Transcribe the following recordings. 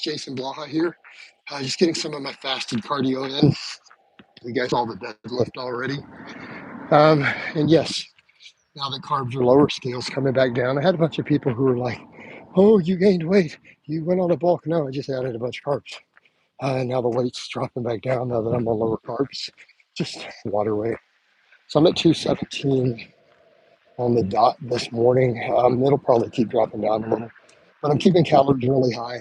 Jason Blaha here. Just getting some of my fasted cardio in. You guys saw the deadlift already. And yes, now that carbs are lower, scales coming back down. I had a bunch of people who were like, "Oh, you gained weight. You went on a bulk." No, I just added a bunch of carbs. And now the weight's dropping back down now that I'm on lower carbs. Just water weight. So I'm at 217 on the dot this morning. It'll probably keep dropping down a little, but I'm keeping calories really high.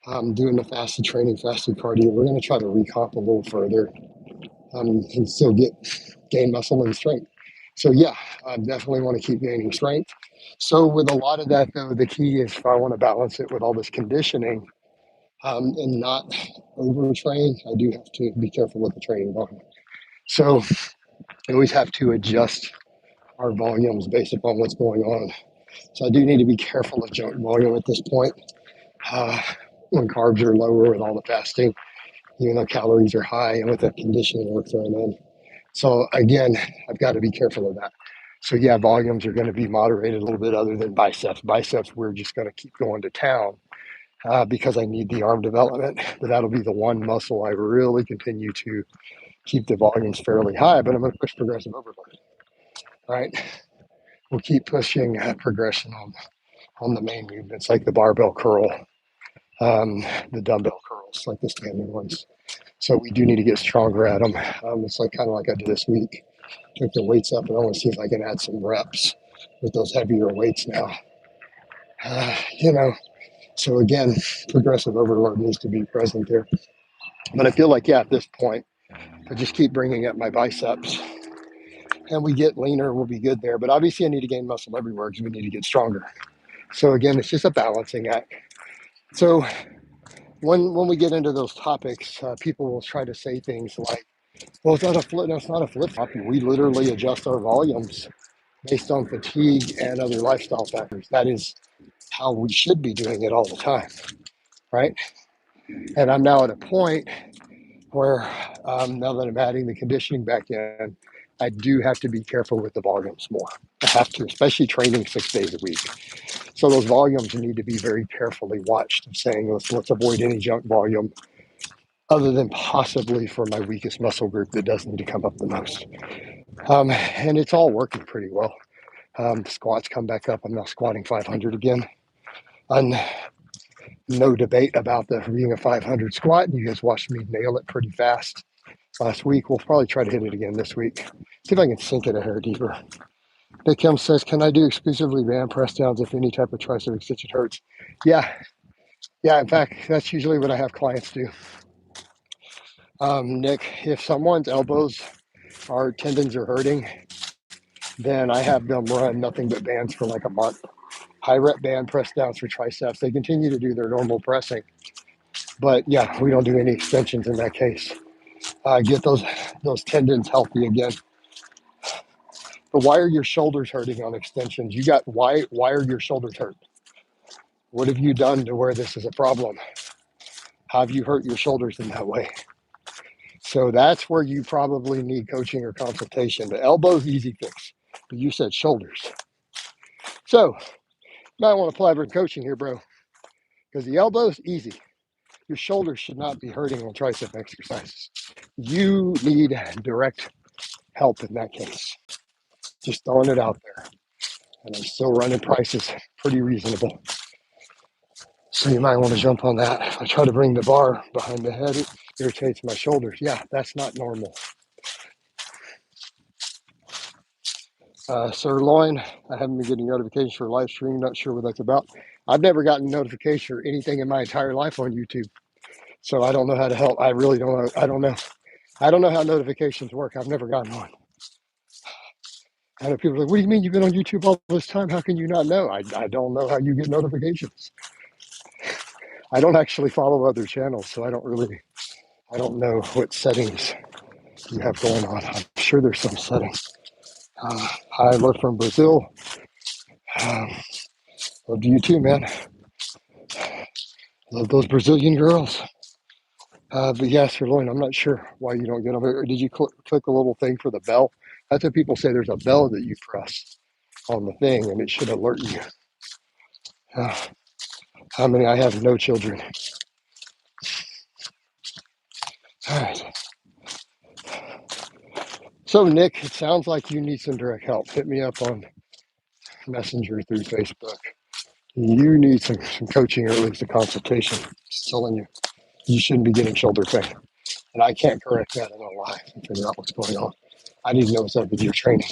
I'm doing the fasted training, fasted cardio. We're going to try to recomp a little further and still gain muscle and strength. So yeah, I definitely want to keep gaining strength. So with a lot of that though, the key is if I want to balance it with all this conditioning and not overtrain, I do have to be careful with the training volume. So I always have to adjust our volumes based upon what's going on. So I do need to be careful of junk volume at this point. When carbs are lower with all the fasting, even though calories are high and with the conditioning we're throwing in. So again, I've got to be careful of that. So yeah, volumes are going to be moderated a little bit other than biceps. Biceps, we're just going to keep going to town because I need the arm development. But that'll be the one muscle I really continue to keep the volumes fairly high, but I'm going to push progressive overload, right? We'll keep pushing progression on the main movements like the barbell curl, the dumbbell curls, like the standing ones. So we do need to get stronger at them. It's like kind of like I did this week. Took the weights up and I want to see if I can add some reps with those heavier weights now. So again, progressive overload needs to be present there. But I feel like, yeah, at this point, I just keep bringing up my biceps and we get leaner, we'll be good there. But obviously I need to gain muscle everywhere because we need to get stronger. So again, it's just a balancing act. So when we get into those topics, people will try to say things like, well, it's not a flip. No, it's not a flip flop. We literally adjust our volumes based on fatigue and other lifestyle factors. That is how we should be doing it all the time, right? And I'm now at a point where now that I'm adding the conditioning back in, I do have to be careful with the volumes more. I have to, especially training 6 days a week. So those volumes need to be very carefully watched and saying, let's avoid any junk volume other than possibly for my weakest muscle group that does need to come up the most. And it's all working pretty well. Squats come back up. I'm now squatting 500 again. No debate about the being a 500 squat. You guys watched me nail it pretty fast last week. We'll probably try to hit it again this week. See if I can sink it a hair deeper. Nick Kim says, can I do exclusively band press downs if any type of tricep extension hurts? Yeah. In fact, that's usually what I have clients do. Nick, if someone's elbows or tendons are hurting, then I have them run nothing but bands for like a month. High rep band press downs for triceps. They continue to do their normal pressing. But yeah, we don't do any extensions in that case. Get those tendons healthy again. But why are your shoulders hurting on extensions? Why are your shoulders hurt? What have you done to where this is a problem? How have you hurt your shoulders in that way? So that's where you probably need coaching or consultation. The elbow's easy fix, but you said shoulders. So you might want to apply for coaching here, bro, because the elbow's easy. Your shoulders should not be hurting on tricep exercises. You need direct help in that case. Just throwing it out there. And I'm still running prices pretty reasonable. So you might want to jump on that. If I try to bring the bar behind the head, it irritates my shoulders. Yeah, that's not normal. Sirloin, I haven't been getting notifications for live stream. Not sure what that's about. I've never gotten a notification or anything in my entire life on YouTube. So I don't know how to help. I really don't know. I don't know how notifications work. I've never gotten one. I know people are like, what do you mean you've been on YouTube all this time? How can you not know? I don't know how you get notifications. I don't actually follow other channels, so I don't know what settings you have going on. I'm sure there's some settings. Hi, love from Brazil. Love you too, man. Love those Brazilian girls. But yeah, Sirloin, I'm not sure why you don't get them. Or did you click the little thing for the bell? That's what people say. There's a bell that you press on the thing, and it should alert you. How many? I have no children. So, Nick, it sounds like you need some direct help. Hit me up on Messenger through Facebook. You need some coaching or at least a consultation. Just telling you, you shouldn't be getting shoulder pain. And I can't correct that in a lie and figure out what's going on. I need to know what's up with your training.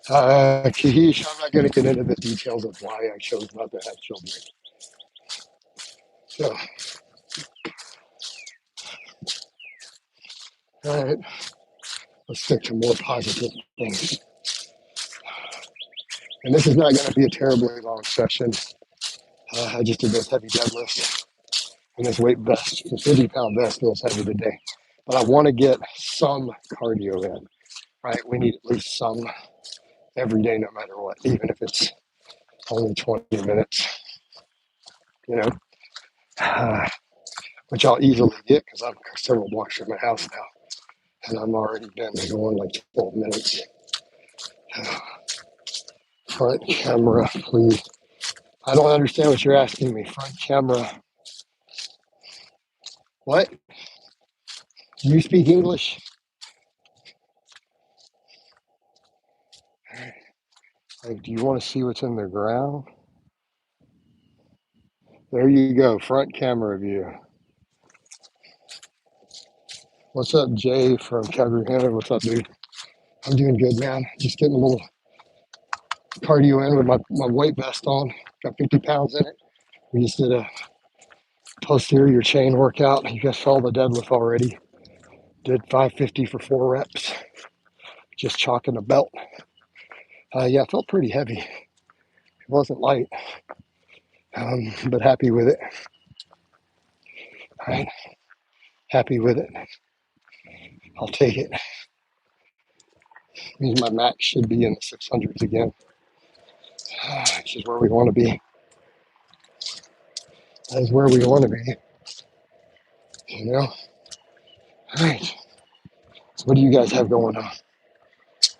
Kahish, I'm not going to get into the details of why I chose not to have children. So, all right, let's stick to more positive things. And this is not going to be a terribly long session. I just did those heavy deadlifts and this weight vest. This 50-pound vest feels heavy today. But I want to get some cardio in, right? We need at least some every day, no matter what, even if it's only 20 minutes, you know, which I'll easily get because I'm several blocks from my house now. And I'm already been going like 12 minutes. Front camera, please. I don't understand what you're asking me. Front camera. What? Do you speak English? Like, do you want to see what's in the ground? There you go. Front camera view. What's up, Jay from Calgary, Canada? What's up, dude? I'm doing good, man. Just getting a little cardio in with my weight vest on. Got 50 pounds in it. We just did a posterior chain workout. You guys saw the deadlift already. Did 550 for 4 reps. Just chalking the belt. Yeah, it felt pretty heavy. It wasn't light, but happy with it. All right, happy with it. I'll take it. Means my max should be in the 600s again, which is where we want to be. That is where we want to be. You know? All right. So what do you guys have going on?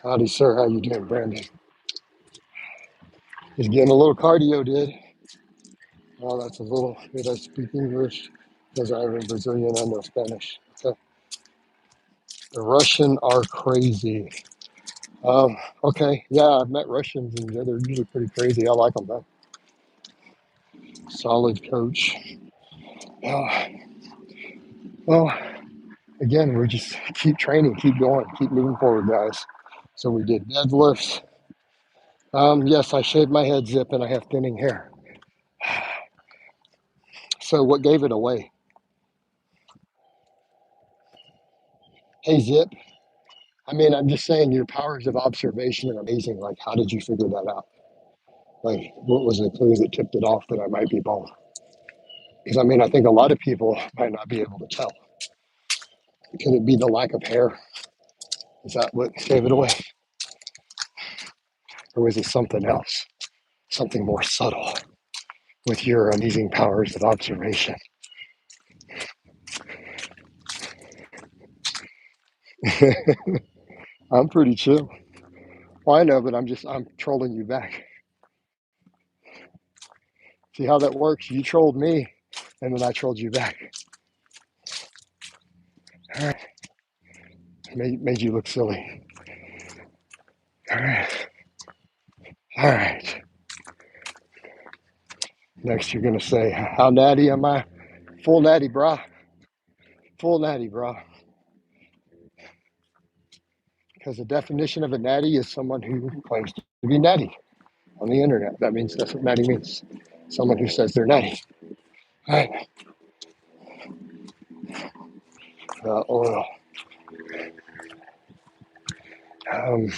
Howdy, sir. How you doing, Brandon? Just getting a little cardio, did. Oh, that's a little. Did I speak English? Because I have a Brazilian and no Spanish. Okay. The Russian are crazy. Okay. Yeah, I've met Russians and they're usually pretty crazy. I like them, though. Solid coach. Uh, well, again, we just keep training, keep going, keep moving forward, guys. So we did deadlifts. Yes, I shaved my head, Zip, and I have thinning hair. So what gave it away? Hey, Zip. I mean, I'm just saying your powers of observation are amazing. Like, how did you figure that out? Like, what was the clue that tipped it off that I might be bald? Because, I mean, I think a lot of people might not be able to tell. Could it be the lack of hair? Is that what gave it away? Or was it something else? Something more subtle with your amazing powers of observation? I'm pretty chill. Well, I know, but I'm trolling you back. See how that works? You trolled me, and then I trolled you back. All right. Made you look silly. All right. All right. Next, you're going to say, how natty am I? Full natty, brah. Full natty, brah. Because the definition of a natty is someone who claims to be natty on the internet. That means that's what natty means. Someone who says they're natty. All right. Oil. Um,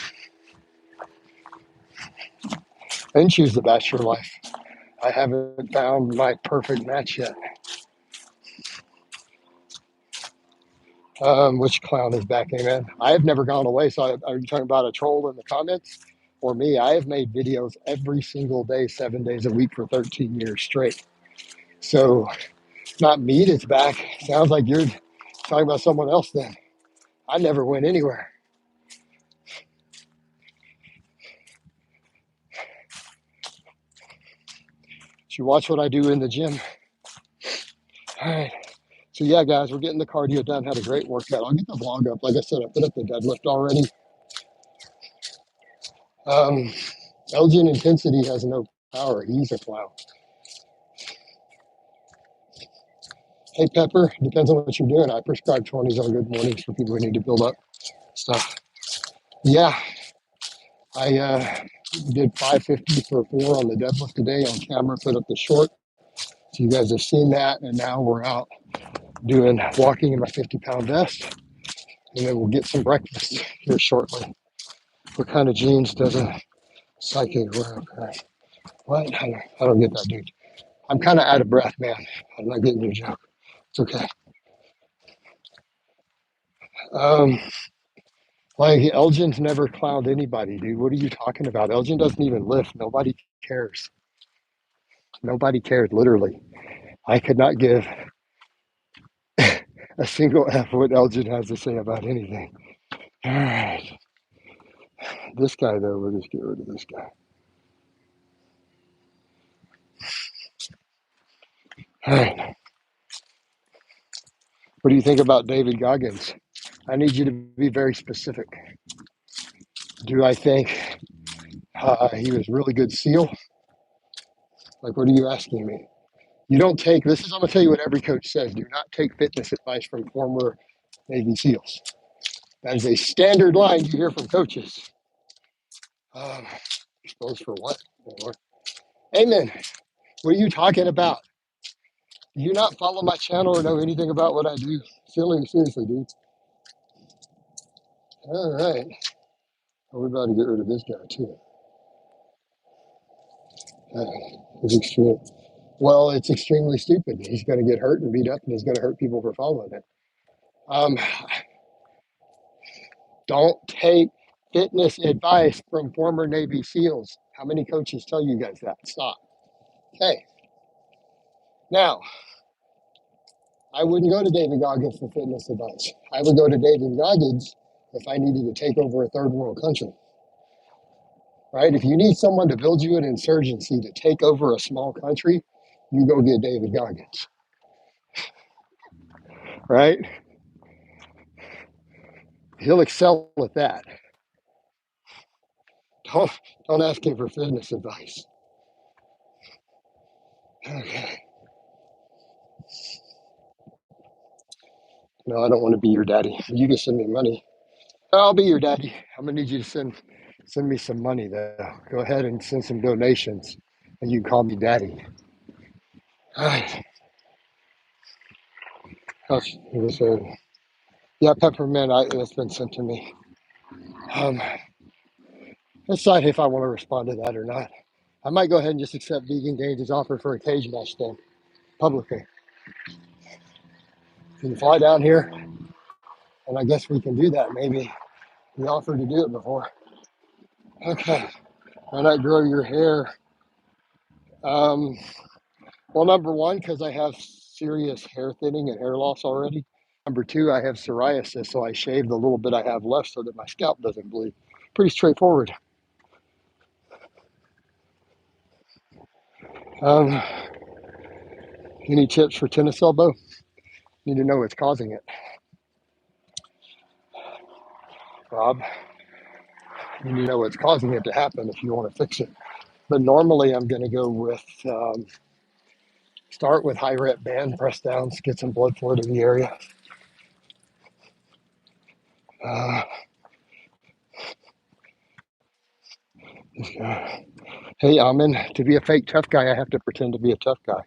I didn't choose the Bachelor life. I haven't found my perfect match yet. Which clown is back, amen? I have never gone away. So are you talking about a troll in the comments or me? I have made videos every single day, 7 days a week for 13 years straight. So not me that's back. Sounds like you're talking about someone else then. I never went anywhere. But you watch what I do in the gym. All right. So yeah, guys, we're getting the cardio done. Had a great workout. I'll get the vlog up. Like I said, I put up the deadlift already. Elgin intensity has no power. He's a clown. Hey, Pepper, depends on what you're doing. I prescribe 20s on good mornings for people who need to build up stuff. Yeah, I did 550 for 4 on the deadlift today on camera, put up the short. So you guys have seen that. And now we're out doing walking in my 50-pound vest. And then we'll get some breakfast here shortly. What kind of jeans does a psychic wear? What? I don't get that, dude. I'm kind of out of breath, man. I'm not getting your joke. It's okay. Um, like Elgin's never clowned anybody, dude. What are you talking about? Elgin doesn't even lift. Nobody cares. Nobody cares, literally. I could not give a single F what Elgin has to say about anything. All right. This guy, though, we'll just get rid of this guy. All right. What do you think about David Goggins? I need you to be very specific. Do I think he was a really good SEAL? Like, what are you asking me? You don't take, this is, I'm going to tell you what every coach says. Do not take fitness advice from former Navy SEALs. That is a standard line you hear from coaches. Exposed for what? Amen. What are you talking about? Do you not follow my channel or know anything about what I do? Seriously, dude. All right. Oh, we're about to get rid of this guy, too. It's extreme. Well, it's extremely stupid. He's going to get hurt and beat up, and he's going to hurt people for following it. Um, don't take fitness advice from former Navy SEALs. How many coaches tell you guys that? Stop. Okay. Now, I wouldn't go to David Goggins for fitness advice. I would go to David Goggins if I needed to take over a third world country. Right? If you need someone to build you an insurgency to take over a small country, you go get David Goggins. Right? He'll excel at that. Don't ask him for fitness advice. Okay. No, I don't want to be your daddy. You can send me money. I'll be your daddy. I'm gonna need you to send me some money though. Go ahead and send some donations, and you can call me daddy. All right. Yeah, peppermint. It's been sent to me. Decide if I want to respond to that or not. I might go ahead and just accept Vegan Gaines' offer for a cage match then, publicly. Can you fly down here? And I guess we can do that. Maybe we offered to do it before. Okay. Why not grow your hair? Well, number one, because I have serious hair thinning and hair loss already. Number two, I have psoriasis, so I shave the little bit I have left so that my scalp doesn't bleed. Pretty straightforward. Um, any tips for tennis elbow? Need to know what's causing it. Rob, you need to know what's causing it to happen if you want to fix it. But normally I'm going to go with, start with high rep band press downs, get some blood flow to the area. Hey, Amin, to be a fake tough guy, I have to pretend to be a tough guy.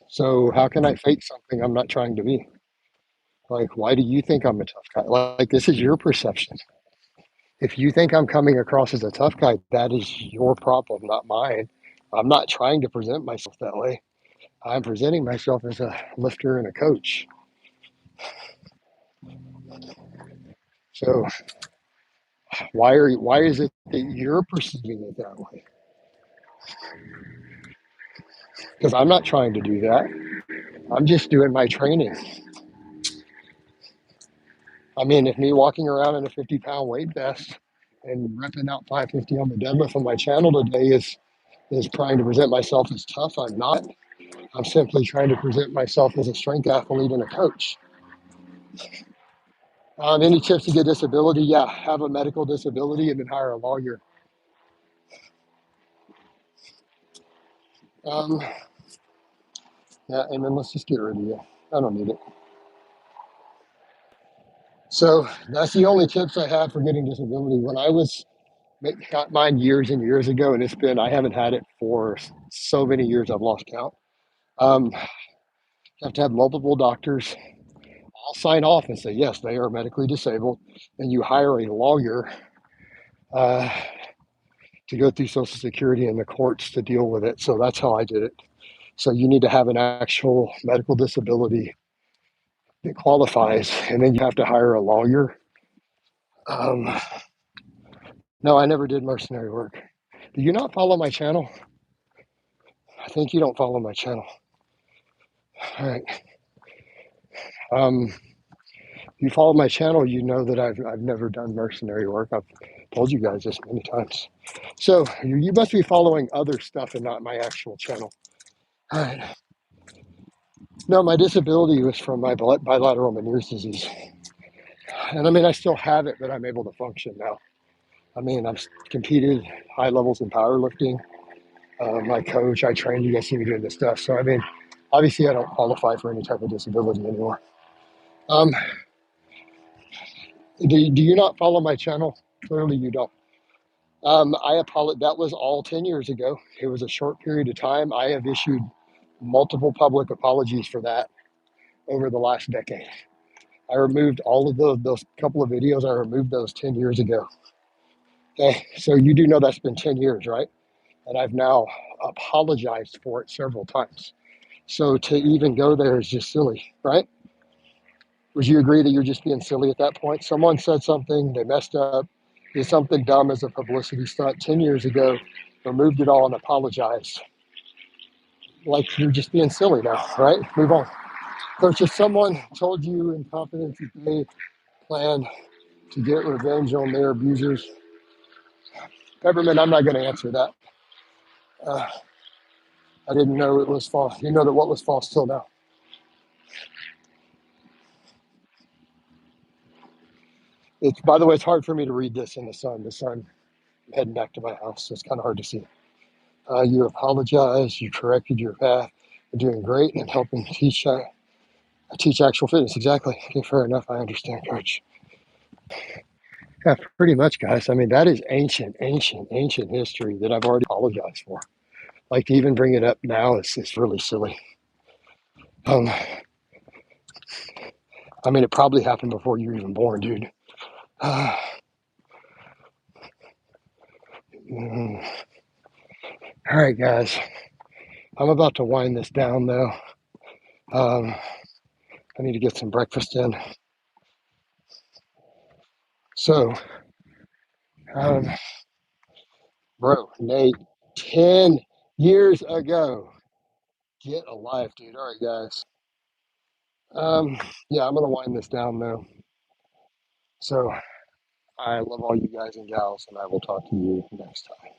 So how can I fake something I'm not trying to be? Like, why do you think I'm a tough guy? Like, this is your perception. If you think I'm coming across as a tough guy, that is your problem, not mine. I'm not trying to present myself that way. I'm presenting myself as a lifter and a coach. So why is it that you're perceiving it that way? Because I'm not trying to do that. I'm just doing my training. I mean, if me walking around in a 50-pound weight vest and repping out 550 on the deadlift on my channel today is trying to present myself as tough, I'm not. I'm simply trying to present myself as a strength athlete and a coach. Any tips to get disability? Yeah, have a medical disability and then hire a lawyer. Um, yeah, and then let's just get rid of you. I don't need it. So that's the only tips I have for getting disability. When I was got mine years and years ago, and I haven't had it for so many years, I've lost count. You have to have multiple doctors all sign off and say, yes, they are medically disabled. And you hire a lawyer uh, to go through Social Security and the courts to deal with it. So that's how I did it. So you need to have an actual medical disability that qualifies, and then you have to hire a lawyer. Um, no, I never did mercenary work. Do you not follow my channel? I think you don't follow my channel. All right. If you follow my channel, you know that I've never done mercenary work. I've told you guys this many times. So you must be following other stuff and not my actual channel. All right. No, my disability was from my bilateral Meniere's disease. And I mean, I still have it, but I'm able to function now. I mean, I've competed high levels in powerlifting. My coach, I trained, you guys see me doing this stuff. So, I mean, obviously I don't qualify for any type of disability anymore. Um, do you not follow my channel? Clearly you don't. I apologize. That was all 10 years ago. It was a short period of time. I have issued multiple public apologies for that over the last decade. I removed all of those couple of videos. I removed those 10 years ago. Okay, so you do know that's been 10 years, right? And I've now apologized for it several times. So to even go there is just silly, right? Would you agree that you're just being silly at that point? Someone said something, they messed up, did something dumb as a publicity stunt 10 years ago, removed it all and apologized. Like you're just being silly now, right? Move on. So if someone told you in confidence that they plan to get revenge on their abusers, Peppermint, I'm not going to answer that. Uh, I didn't know it was false. You know that what was false till now. It's, by the way, it's hard for me to read this in the sun. The sun, I'm heading back to my house, so it's kind of hard to see. You apologize. You corrected your path. You're doing great and helping teach actual fitness. Exactly. Okay, fair enough. I understand, Coach. Yeah, pretty much, guys. I mean, that is ancient history that I've already apologized for. Like to even bring it up now is really silly. Um, I mean, it probably happened before you were even born, dude. Mm. All right, guys. I'm about to wind this down, though. I need to get some breakfast in. So, um, bro, Nate, 10 years ago. Get a life, dude. All right, guys. Yeah, I'm going to wind this down, though. So, I love all you guys and gals, and I will talk to you next time.